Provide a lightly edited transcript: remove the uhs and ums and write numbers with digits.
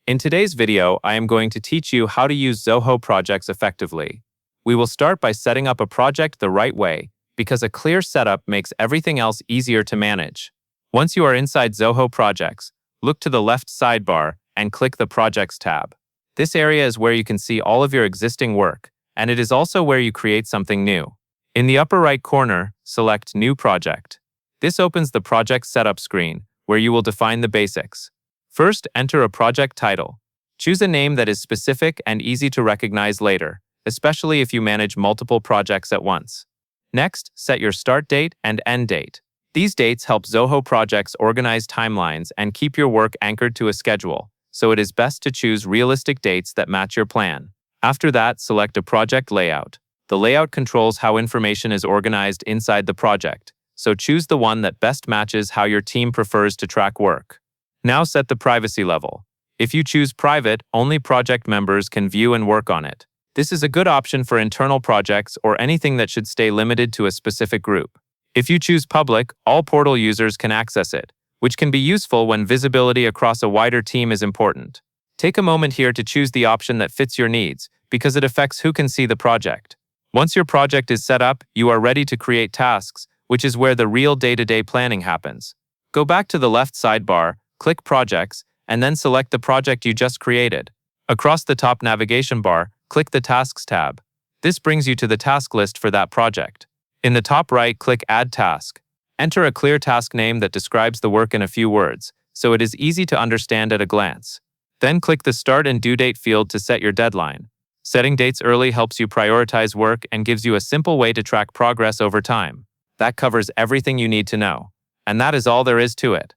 In today's video, I am going to teach you how to use Zoho projects effectively. We will start by setting up a project the right way, because a clear setup makes everything else easier to manage. Once you are inside Zoho projects, look to the left sidebar and click the Projects tab. This area is where you can see all of your existing work, and it is also where you create something new. In the upper right corner, select New Project. This opens the project setup screen, where you will define the basics. First, enter a project title. Choose a name that is specific and easy to recognize later, especially if you manage multiple projects at once. Next, set your start date and end date. These dates help Zoho projects organize timelines and keep your work anchored to a schedule, so it is best to choose realistic dates that match your plan. After that, select a project layout. The layout controls how information is organized inside the project, so choose the one that best matches how your team prefers to track work. Now set the privacy level. If you choose private, only project members can view and work on it. This is a good option for internal projects or anything that should stay limited to a specific group. If you choose public, all portal users can access it, which can be useful when visibility across a wider team is important. Take a moment here to choose the option that fits your needs, because it affects who can see the project. Once your project is set up, you are ready to create tasks, which is where the real day-to-day planning happens. Go back to the left sidebar, click Projects, and then select the project you just created. Across the top navigation bar, click the Tasks tab. This brings you to the task list for that project. In the top right, click Add Task. Enter a clear task name that describes the work in a few words, so it is easy to understand at a glance. Then click the Start and Due Date field to set your deadline. Setting dates early helps you prioritize work and gives you a simple way to track progress over time. That covers everything you need to know. And that is all there is to it.